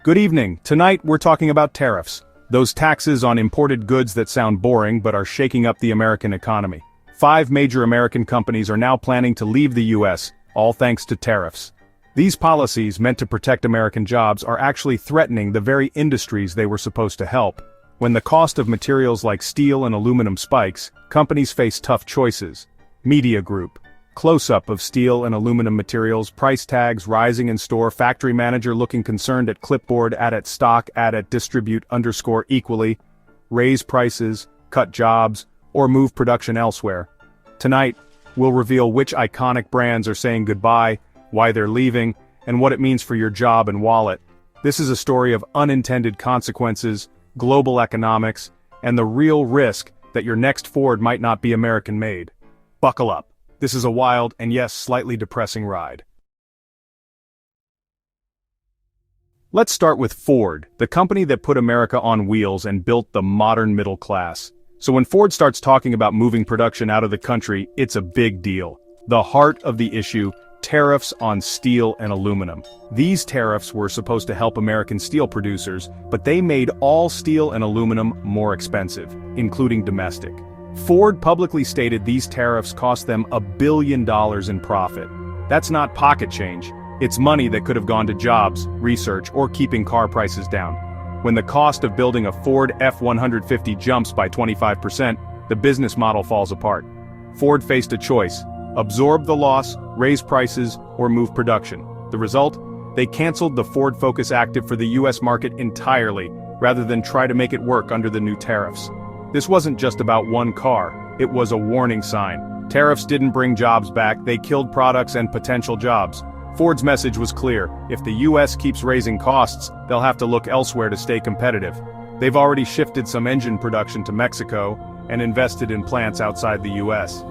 Good evening. Tonight we're talking about tariffs. Those taxes on imported goods that sound boring but are shaking up the American economy. 5 major American companies are now planning to leave the US, all thanks to tariffs. These policies, meant to protect American jobs, are actually threatening the very industries they were supposed to help. When the cost of materials like steel and aluminum spikes, companies face tough choices. Media Group. Close-up of steel and aluminum materials, price tags rising in store, factory manager looking concerned at clipboard, at stock, at distribute _equally, raise prices, cut jobs, or move production elsewhere. Tonight, we'll reveal which iconic brands are saying goodbye, why they're leaving, and what it means for your job and wallet. This is a story of unintended consequences, global economics, and the real risk that your next Ford might not be American-made. Buckle up. This is a wild and yes, slightly depressing ride. Let's start with Ford, the company that put America on wheels and built the modern middle class. So when Ford starts talking about moving production out of the country, it's a big deal. The heart of the issue: tariffs on steel and aluminum. These tariffs were supposed to help American steel producers, but they made all steel and aluminum more expensive, including domestic. Ford publicly stated these tariffs cost them $1 billion in profit. That's not pocket change. It's money that could have gone to jobs, research, or keeping car prices down. When the cost of building a Ford F-150 jumps by 25%, the business model falls apart. Ford faced a choice: absorb the loss, raise prices, or move production. The result? They canceled the Ford Focus Active for the US market entirely, rather than try to make it work under the new tariffs. This wasn't just about one car, it was a warning sign. Tariffs didn't bring jobs back, they killed products and potential jobs. Ford's message was clear: if the US keeps raising costs, they'll have to look elsewhere to stay competitive. They've already shifted some engine production to Mexico and invested in plants outside the US.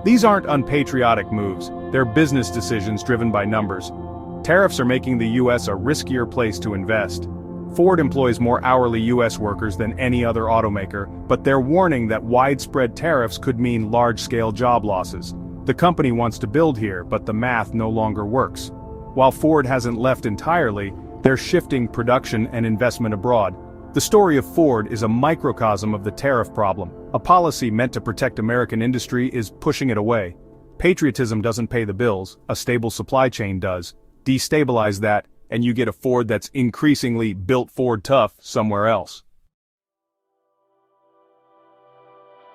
These aren't unpatriotic moves, they're business decisions driven by numbers. Tariffs are making the US a riskier place to invest. Ford employs more hourly US workers than any other automaker, but they're warning that widespread tariffs could mean large-scale job losses. The company wants to build here, but the math no longer works. While Ford hasn't left entirely, they're shifting production and investment abroad. The story of Ford is a microcosm of the tariff problem. A policy meant to protect American industry is pushing it away. Patriotism doesn't pay the bills, a stable supply chain does. Destabilize that, and you get a Ford that's increasingly built Ford tough somewhere else.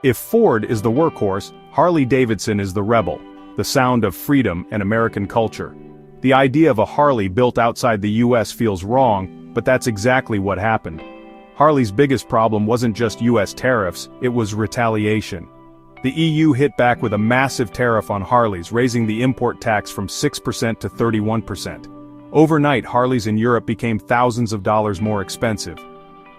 If Ford is the workhorse, Harley-Davidson is the rebel, the sound of freedom and American culture. The idea of a Harley built outside the US feels wrong, but that's exactly what happened. Harley's biggest problem wasn't just US tariffs, it was retaliation. The EU hit back with a massive tariff on Harleys, raising the import tax from 6% to 31%. Overnight, Harleys in Europe became thousands of dollars more expensive.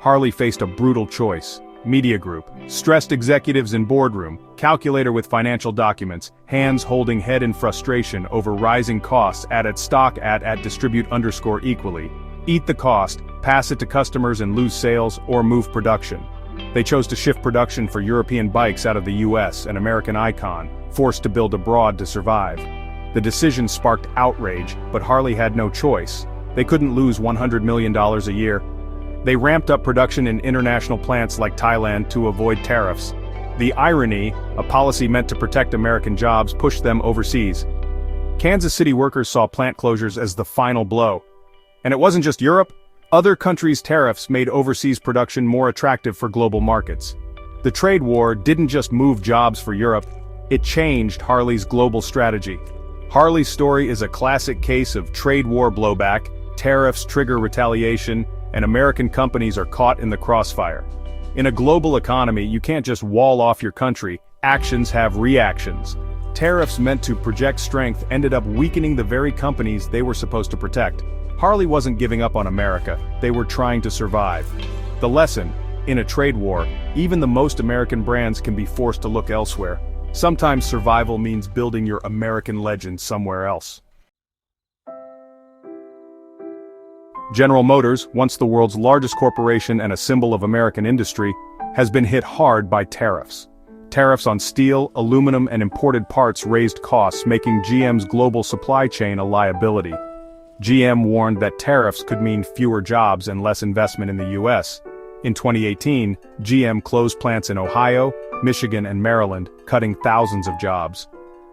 Harley faced a brutal choice. Media Group, stressed executives in boardroom, calculator with financial documents, hands holding head in frustration over rising costs, at stock, at distribute _equally. Eat the cost, pass it to customers and lose sales, or move production. They chose to shift production for European bikes out of the US, an American icon, forced to build abroad to survive. The decision sparked outrage, but Harley had no choice. They couldn't lose $100 million a year. They ramped up production in international plants like Thailand to avoid tariffs. The irony, a policy meant to protect American jobs, pushed them overseas. Kansas City workers saw plant closures as the final blow. And it wasn't just Europe. Other countries' tariffs made overseas production more attractive for global markets. The trade war didn't just move jobs for Europe, it changed Harley's global strategy. Harley's story is a classic case of trade war blowback, tariffs trigger retaliation, and American companies are caught in the crossfire. In a global economy, you can't just wall off your country, actions have reactions. Tariffs meant to project strength ended up weakening the very companies they were supposed to protect. Harley wasn't giving up on America, they were trying to survive. The lesson: in a trade war, even the most American brands can be forced to look elsewhere. Sometimes survival means building your American legend somewhere else. General Motors, once the world's largest corporation and a symbol of American industry, has been hit hard by tariffs. Tariffs on steel, aluminum, and imported parts raised costs, making GM's global supply chain a liability. GM warned that tariffs could mean fewer jobs and less investment in the US. In 2018, GM closed plants in Ohio, Michigan, and Maryland, cutting thousands of jobs.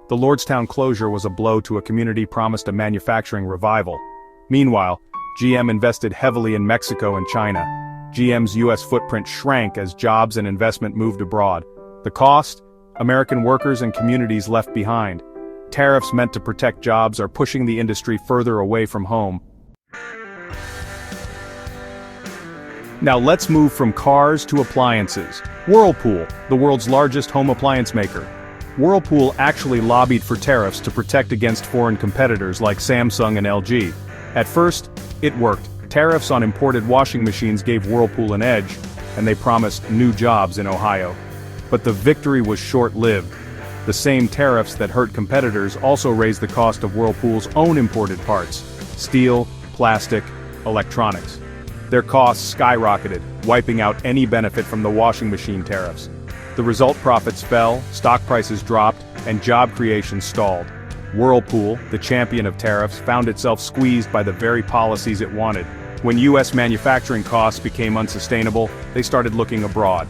The Lordstown closure was a blow to a community promised a manufacturing revival. Meanwhile, GM invested heavily in Mexico and China. GM's US footprint shrank as jobs and investment moved abroad. The cost? American workers and communities left behind. Tariffs meant to protect jobs are pushing the industry further away from home. Now let's move from cars to appliances. Whirlpool, the world's largest home appliance maker. Whirlpool actually lobbied for tariffs to protect against foreign competitors like Samsung and LG. At first, it worked. Tariffs on imported washing machines gave Whirlpool an edge, and they promised new jobs in Ohio. But the victory was short-lived. The same tariffs that hurt competitors also raised the cost of Whirlpool's own imported parts: steel, plastic, electronics. Their costs skyrocketed, wiping out any benefit from the washing machine tariffs. The result: profits fell, stock prices dropped, and job creation stalled. Whirlpool, the champion of tariffs, found itself squeezed by the very policies it wanted. When US manufacturing costs became unsustainable, they started looking abroad.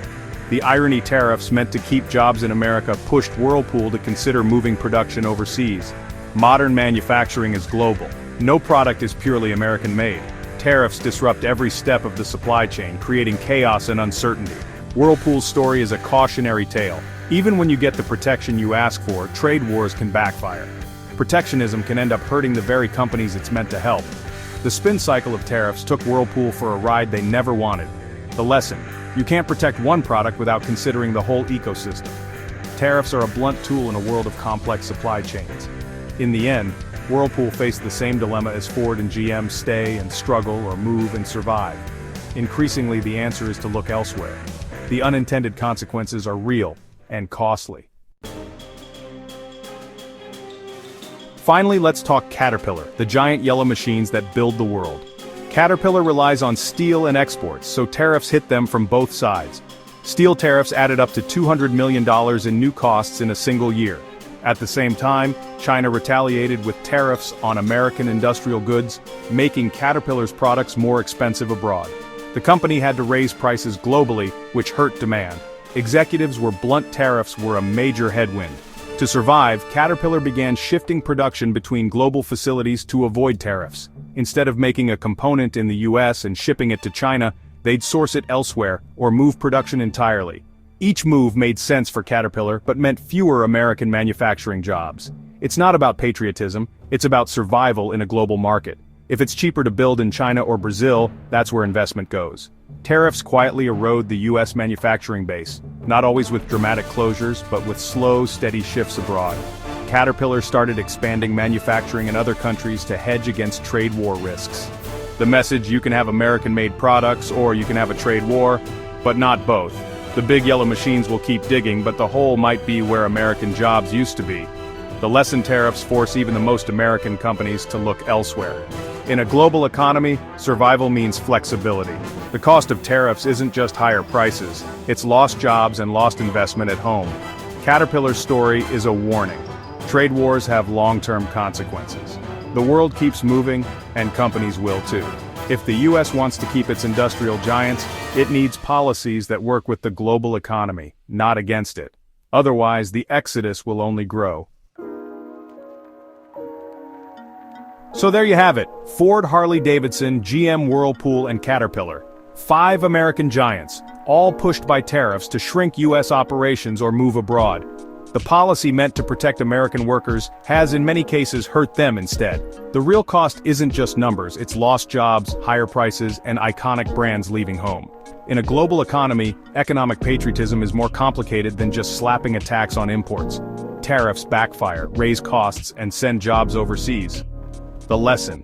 The irony: tariffs meant to keep jobs in America pushed Whirlpool to consider moving production overseas. Modern manufacturing is global. No product is purely American-made. Tariffs disrupt every step of the supply chain, creating chaos and uncertainty. Whirlpool's story is a cautionary tale. Even when you get the protection you ask for, trade wars can backfire. Protectionism can end up hurting the very companies it's meant to help. The spin cycle of tariffs took Whirlpool for a ride they never wanted. The lesson: you can't protect one product without considering the whole ecosystem. Tariffs are a blunt tool in a world of complex supply chains. In the end, Whirlpool faced the same dilemma as Ford and GM: stay and struggle, or move and survive. Increasingly, the answer is to look elsewhere. The unintended consequences are real and costly. Finally, let's talk Caterpillar, the giant yellow machines that build the world. Caterpillar relies on steel and exports, so tariffs hit them from both sides. Steel tariffs added up to $200 million in new costs in a single year. At the same time, China retaliated with tariffs on American industrial goods, making Caterpillar's products more expensive abroad. The company had to raise prices globally, which hurt demand. Executives were blunt: tariffs were a major headwind. To survive, Caterpillar began shifting production between global facilities to avoid tariffs. Instead of making a component in the US and shipping it to China, they'd source it elsewhere or move production entirely. Each move made sense for Caterpillar, but meant fewer American manufacturing jobs. It's not about patriotism, it's about survival in a global market. If it's cheaper to build in China or Brazil, that's where investment goes. Tariffs quietly erode the US manufacturing base, not always with dramatic closures, but with slow, steady shifts abroad. Caterpillar started expanding manufacturing in other countries to hedge against trade war risks. The message: you can have American-made products or you can have a trade war, but not both. The big yellow machines will keep digging, but the hole might be where American jobs used to be. The lesson: tariffs force even the most American companies to look elsewhere. In a global economy, survival means flexibility. The cost of tariffs isn't just higher prices, it's lost jobs and lost investment at home. Caterpillar's story is a warning. Trade wars have long-term consequences. The world keeps moving, and companies will too. If the US wants to keep its industrial giants, it needs policies that work with the global economy, not against it. Otherwise, the exodus will only grow. So there you have it: Ford, Harley-Davidson, GM, Whirlpool, and Caterpillar. 5 American giants, all pushed by tariffs to shrink US operations or move abroad. The policy meant to protect American workers has in many cases hurt them instead. The real cost isn't just numbers, it's lost jobs, higher prices, and iconic brands leaving home. In a global economy, economic patriotism is more complicated than just slapping a tax on imports. Tariffs backfire, raise costs, and send jobs overseas. The lesson: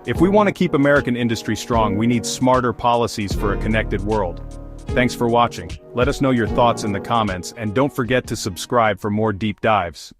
if we want to keep American industry strong, we need smarter policies for a connected world. Thanks for watching. Let us know your thoughts in the comments, and don't forget to subscribe for more deep dives.